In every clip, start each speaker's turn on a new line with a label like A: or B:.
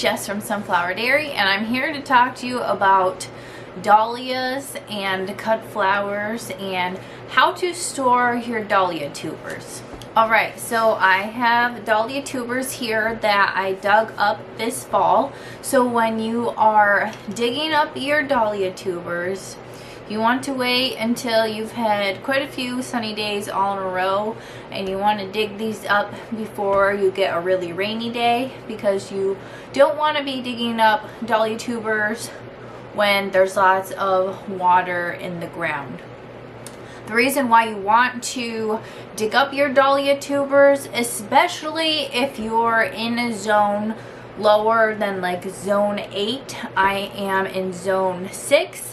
A: Jess from Sunflower Dairy, and I'm here to talk to you about dahlias and cut flowers and how to store your dahlia tubers. Alright, so I have dahlia tubers here that I dug up this fall. So when you are digging up your dahlia tubers, you want to wait until you've had quite a few sunny days all in a row, and you want to dig these up before you get a really rainy day, because you don't want to be digging up dahlia tubers when there's lots of water in the ground. The reason why you want to dig up your dahlia tubers, especially if you're in a zone lower than like zone 8, I am in zone 6.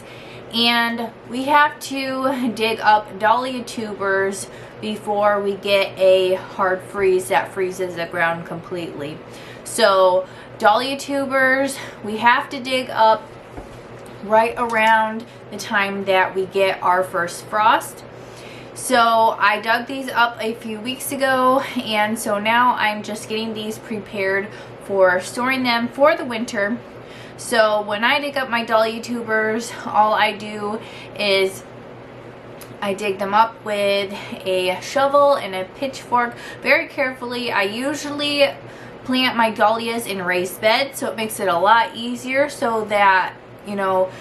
A: And we have to dig up dahlia tubers before we get a hard freeze that freezes the ground completely. So dahlia tubers, we have to dig up right around the time that we get our first frost. So I dug these up a few weeks ago, and so now I'm just getting these prepared for storing them for the winter. So when I dig up my dahlia tubers, all I do is I dig them up with a shovel and a pitchfork very carefully. I usually plant my dahlias in raised beds, so it makes it a lot easier, so that, you know,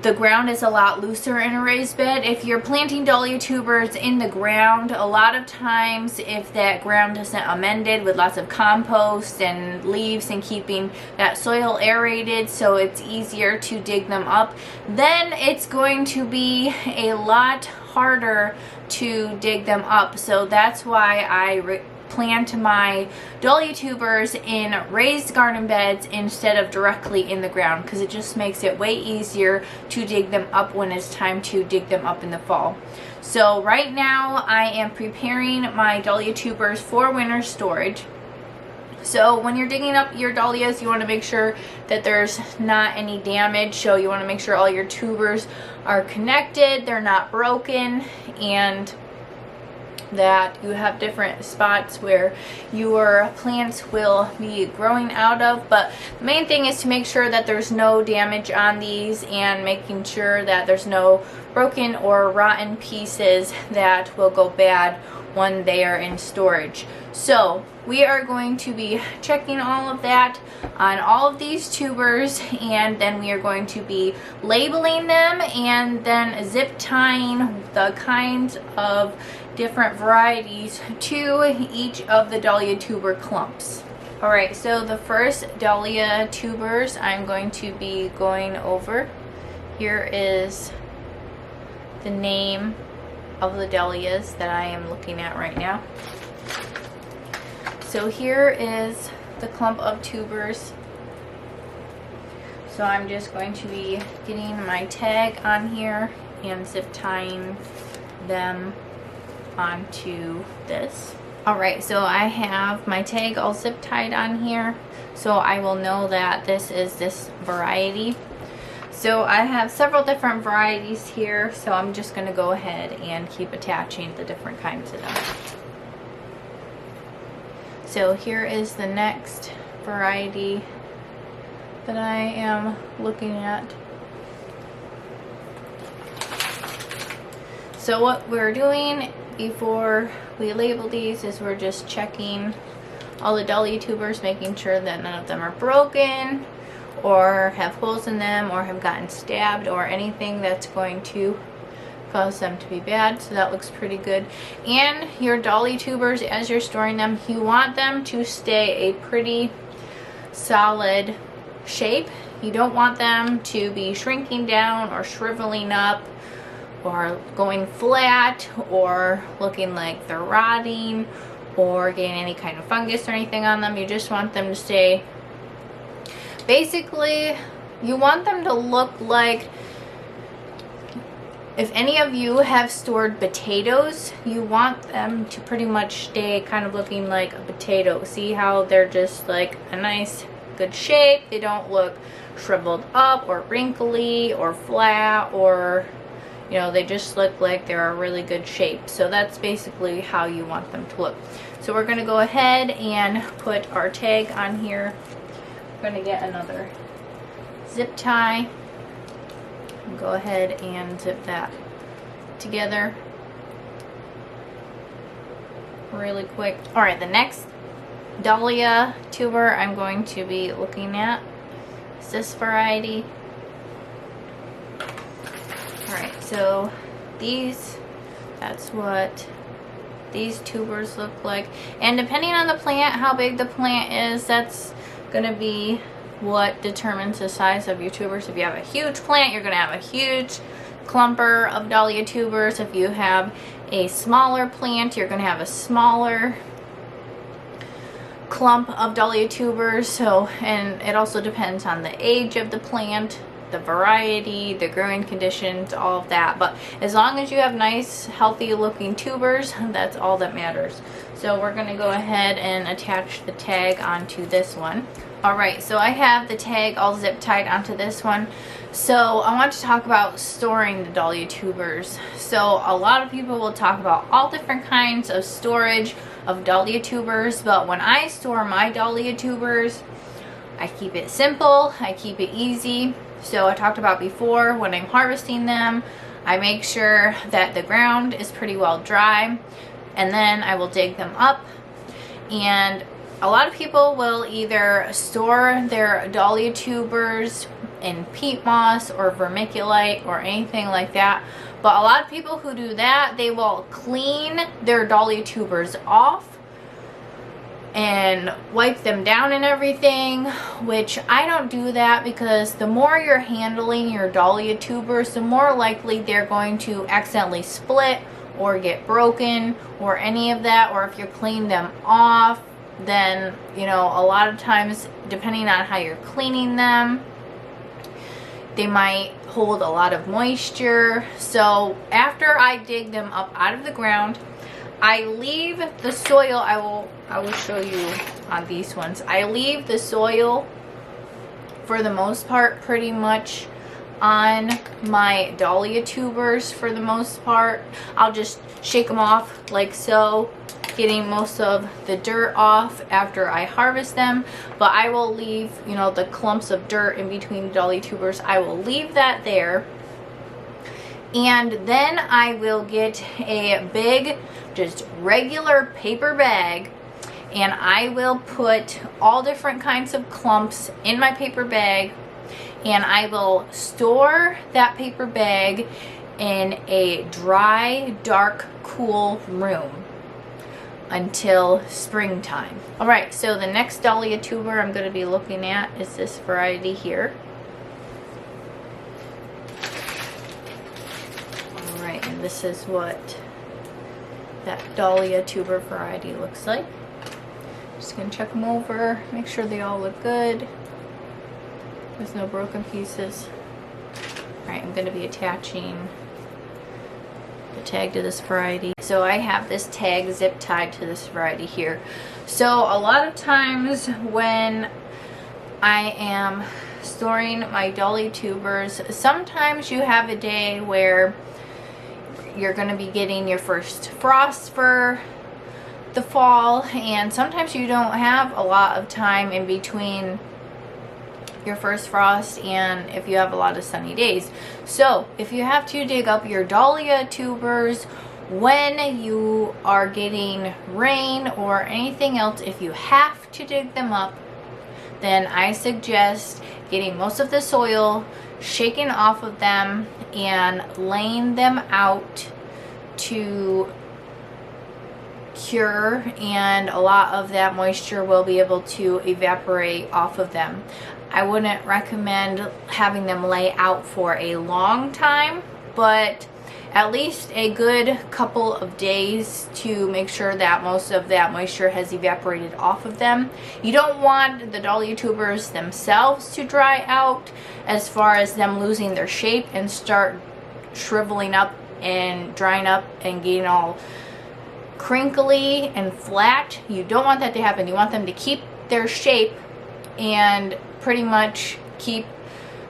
A: the ground is a lot looser in a raised bed. If you're planting dahlia tubers in the ground, a lot of times if that ground isn't amended with lots of compost and leaves and keeping that soil aerated so it's easier to dig them up, then it's going to be a lot harder to dig them up. So that's why I plant my dahlia tubers in raised garden beds instead of directly in the ground, because it just makes it way easier to dig them up when it's time to dig them up in the fall. So right now I am preparing my dahlia tubers for winter storage. So when you're digging up your dahlias, you want to make sure that there's not any damage. So you want to make sure all your tubers are connected, they're not broken, and that you have different spots where your plants will be growing out of. But the main thing is to make sure that there's no damage on these, and making sure that there's no broken or rotten pieces that will go bad when they are in storage. So we are going to be checking all of that on all of these tubers, and then we are going to be labeling them and then zip tying the kinds of different varieties to each of the dahlia tuber clumps. Alright, so the first dahlia tubers I'm going to be going over. Here is the name of the dahlias that I am looking at right now. So here is the clump of tubers. So I'm just going to be getting my tag on here and zip tying them onto this. Alright, so I have my tag all zip tied on here, so I will know that this is this variety. So I have several different varieties here, so I'm just going to go ahead and keep attaching the different kinds of them. So here is the next variety that I am looking at. So what we're doing before we label these is we're just checking all the dahlia tubers, making sure that none of them are broken or have holes in them or have gotten stabbed or anything that's going to cause them to be bad. So that looks pretty good. And your dahlia tubers, as you're storing them, you want them to stay a pretty solid shape. You don't want them to be shrinking down or shriveling up or going flat or looking like they're rotting or getting any kind of fungus or anything on them. You just want them to stay, basically you want them to look like, if any of you have stored potatoes, you want them to pretty much stay kind of looking like a potato. See how they're just like a nice good shape. They don't look shriveled up or wrinkly or flat, or you know, they just look like they're a really good shape. So that's basically how you want them to look. So we're going to go ahead and put our tag on here I'm going to get another zip tie. Go ahead and zip that together really quick. Alright, the next Dahlia tuber I'm going to be looking at is this variety. Alright, so that's what these tubers look like. And depending on the plant, how big the plant is, that's going to be what determines the size of your tubers. If you have a huge plant, you're going to have a huge clumper of Dahlia tubers. If you have a smaller plant, you're going to have a smaller clump of Dahlia tubers. So, and it also depends on the age of the plant, the variety, the growing conditions, all of that. But as long as you have nice, healthy looking tubers, that's all that matters. So we're going to go ahead and attach the tag onto this one. Alright, so I have the tag all zip tied onto this one. So I want to talk about storing the Dahlia tubers. So a lot of people will talk about all different kinds of storage of Dahlia tubers, but when I store my Dahlia tubers, I keep it simple, I keep it easy. So I talked about before, when I'm harvesting them, I make sure that the ground is pretty well dry, and then I will dig them up. And a lot of people will either store their Dahlia tubers in peat moss or vermiculite or anything like that. But a lot of people who do that, they will clean their Dahlia tubers off and wipe them down and everything, which I don't do that, because the more you're handling your Dahlia tubers, the more likely they're going to accidentally split or get broken or any of that. Or if you clean them off, then, you know, a lot of times, depending on how you're cleaning them, they might hold a lot of moisture. So after I dig them up out of the ground, I leave the soil. I will show you on these ones. I leave the soil for the most part pretty much on my Dahlia tubers. For the most part, I'll just shake them off like so, getting most of the dirt off after I harvest them. But I will leave, you know, the clumps of dirt in between the Dahlia tubers, I will leave that there. And then I will get a big, just regular paper bag, and I will put all different kinds of clumps in my paper bag, and I will store that paper bag in a dry, dark, cool room until springtime. Alright, so the next Dahlia tuber I'm going to be looking at is this variety here. Alright, and this is what that Dahlia tuber variety looks like. Just going to check them over, make sure they all look good. There's no broken pieces. Alright, I'm going to be attaching the tag to this variety. So I have this tag zip tied to this variety here. So a lot of times when I am storing my Dahlia tubers, sometimes you have a day where you're going to be getting your first frost for the fall, and sometimes you don't have a lot of time in between your first frost and if you have a lot of sunny days. So if you have to dig up your Dahlia tubers when you are getting rain or anything else, if you have to dig them up, then I suggest getting most of the soil shaken off of them and laying them out to cure, and a lot of that moisture will be able to evaporate off of them. I wouldn't recommend having them lay out for a long time, but at least a good couple of days to make sure that most of that moisture has evaporated off of them. You don't want the Dahlia tubers themselves to dry out, as far as them losing their shape and start shriveling up and drying up and getting all crinkly and flat. You don't want that to happen. You want them to keep their shape and pretty much keep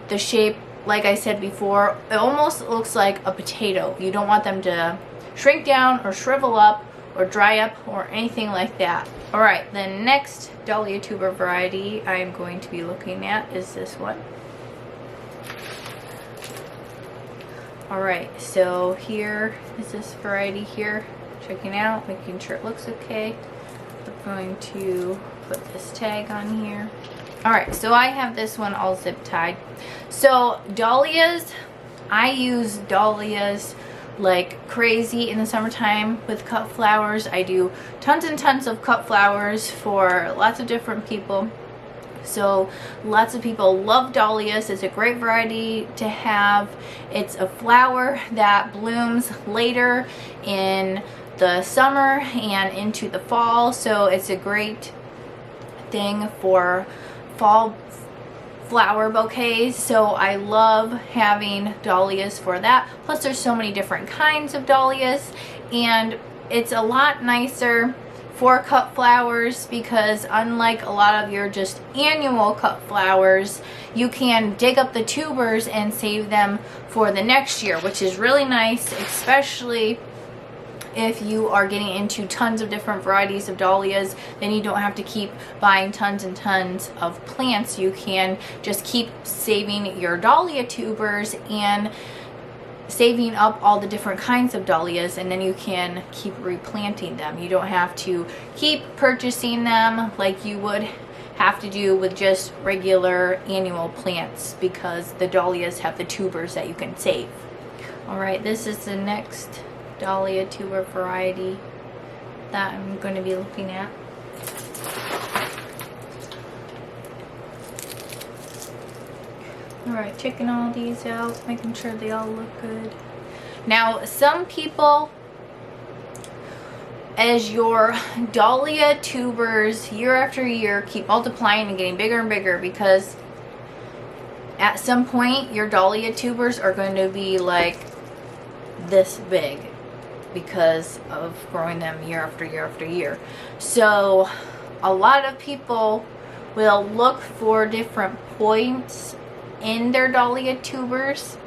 A: the shape, like I said before. It almost looks like a potato. You don't want them to shrink down or shrivel up or dry up or anything like that. Alright, the next Dahlia tuber variety I'm going to be looking at is this one. Alright, so here is this variety here. Checking out, making sure it looks okay. I'm going to put this tag on here. Alright, so I have this one all zip tied. So dahlias, I use dahlias like crazy in the summertime with cut flowers. I do tons and tons of cut flowers for lots of different people. So lots of people love dahlias. It's a great variety to have. It's a flower that blooms later in the summer and into the fall. So it's a great thing for fall flower bouquets. So I love having dahlias for that. Plus there's so many different kinds of dahlias, and it's a lot nicer for cut flowers because unlike a lot of your just annual cut flowers, you can dig up the tubers and save them for the next year, which is really nice, especially if you are getting into tons of different varieties of dahlias. Then you don't have to keep buying tons and tons of plants. You can just keep saving your dahlia tubers and saving up all the different kinds of dahlias, and then you can keep replanting them. You don't have to keep purchasing them like you would have to do with just regular annual plants, because the dahlias have the tubers that you can save. Alright, this is the next dahlia tuber variety that I'm going to be looking at. Alright, checking all these out, making sure they all look good. Now, some people, as your dahlia tubers year after year keep multiplying and getting bigger and bigger, because at some point your dahlia tubers are going to be like this big because of growing them year after year after year. So a lot of people will look for different points in their dahlia tubers,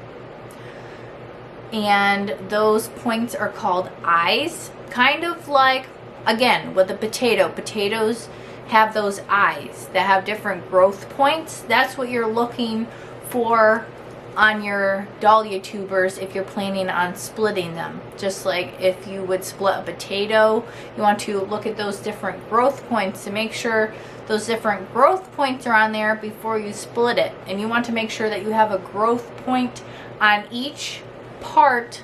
A: and those points are called eyes. Kind of like, again, with a potato. Potatoes have those eyes that have different growth points. That's what you're looking for on your dahlia tubers if you're planning on splitting them. Just like if you would split a potato, you want to look at those different growth points to make sure those different growth points are on there before you split it. And you want to make sure that you have a growth point on each part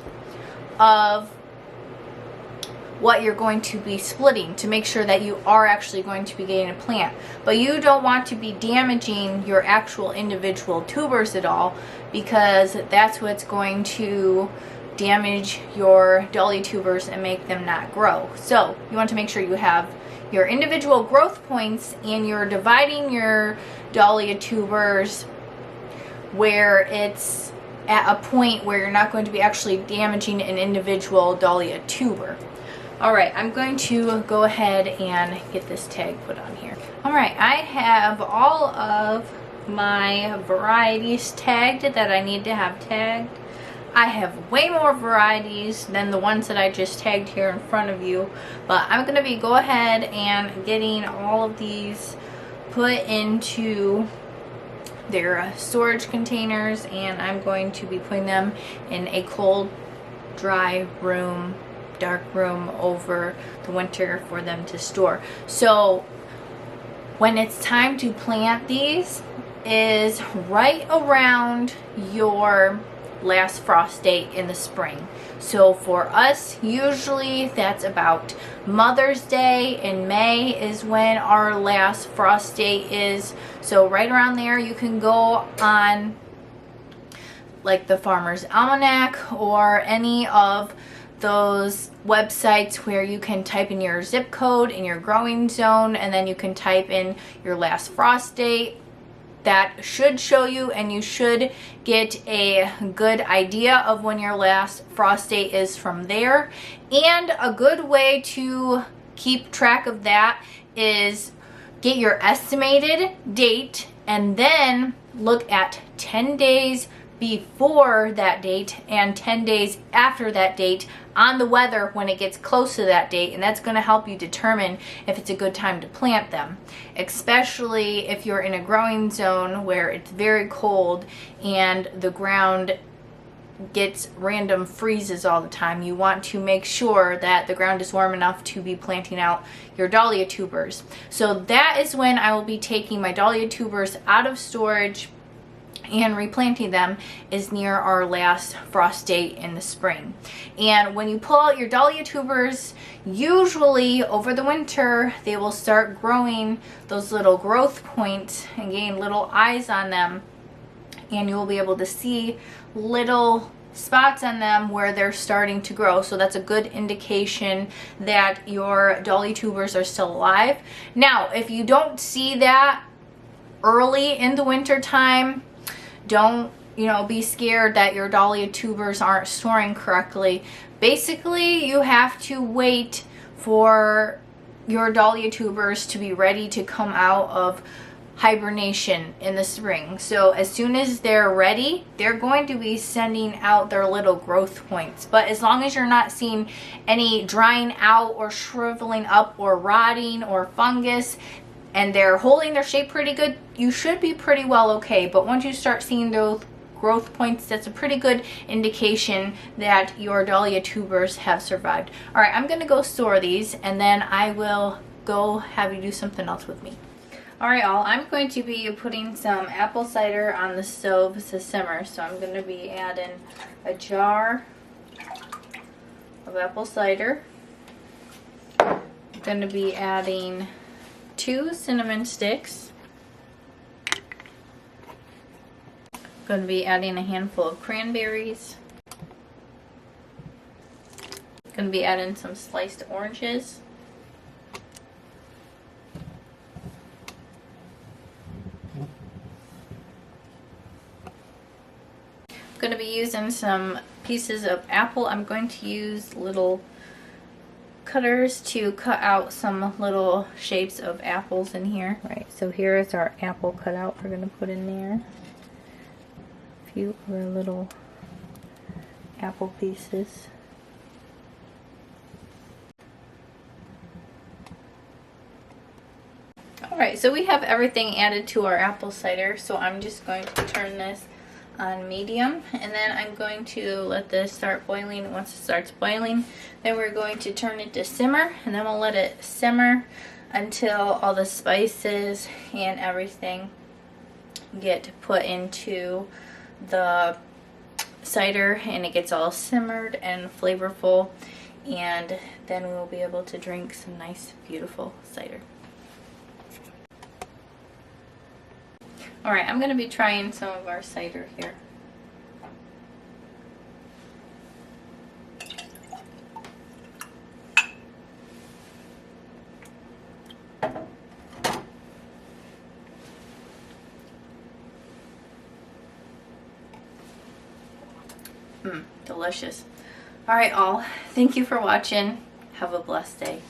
A: of what you're going to be splitting to make sure that you are actually going to be getting a plant. But you don't want to be damaging your actual individual tubers at all, because that's what's going to damage your dahlia tubers and make them not grow. So you want to make sure you have your individual growth points and you're dividing your dahlia tubers where it's at a point where you're not going to be actually damaging an individual dahlia tuber. Alright, I'm going to go ahead and get this tag put on here. Alright, I have all of my varieties tagged that I need to have tagged. I have way more varieties than the ones that I just tagged here in front of you, but I'm going to be go ahead and getting all of these put into their storage containers, and I'm going to be putting them in a cold, dry room, dark room over the winter for them to store. So when it's time to plant these is right around your last frost date in the spring. So for us, usually that's about Mother's Day in May is when our last frost date is. So right around there, you can go on like the Farmer's Almanac or any of those websites where you can type in your zip code in your growing zone, and then you can type in your last frost date. That should show you, and you should get a good idea of when your last frost date is from there. And a good way to keep track of that is get your estimated date and then look at 10 days before that date and 10 days after that date on the weather when it gets close to that date, and that's going to help you determine if it's a good time to plant them, especially if you're in a growing zone where it's very cold and the ground gets random freezes all the time. You want to make sure that the ground is warm enough to be planting out your dahlia tubers. So that is when I will be taking my dahlia tubers out of storage and replanting them, is near our last frost date in the spring. And when you pull out your dahlia tubers, usually over the winter they will start growing those little growth points and gain little eyes on them, and you will be able to see little spots on them where they're starting to grow. So that's a good indication that your dahlia tubers are still alive. Now, if you don't see that early in the winter time, don't, be scared that your dahlia tubers aren't storing correctly. Basically, you have to wait for your dahlia tubers to be ready to come out of hibernation in the spring. So as soon as they're ready, they're going to be sending out their little growth points. But as long as you're not seeing any drying out or shriveling up or rotting or fungus, and they're holding their shape pretty good, you should be pretty well okay. But once you start seeing those growth points, that's a pretty good indication that your dahlia tubers have survived. All right, I'm gonna go store these, and then I will go have you do something else with me. All right, all, I'm going to be putting some apple cider on the stove to simmer. So I'm gonna be adding a jar of apple cider. I'm gonna be adding 2 cinnamon sticks. I'm going to be adding a handful of cranberries. I'm going to be adding some sliced oranges. I'm going to be using some pieces of apple. I'm going to use little cutters to cut out some little shapes of apples in here. Right, so here is our apple cutout we're going to put in there. A few other little apple pieces. Alright, so we have everything added to our apple cider, so I'm just going to turn this on medium, and then I'm going to let this start boiling. Once it starts boiling, then we're going to turn it to simmer, and then we'll let it simmer until all the spices and everything get put into the cider and it gets all simmered and flavorful, and then we will be able to drink some nice, beautiful cider. Alright, I'm going to be trying some of our cider here. Delicious. Alright all, thank you for watching. Have a blessed day.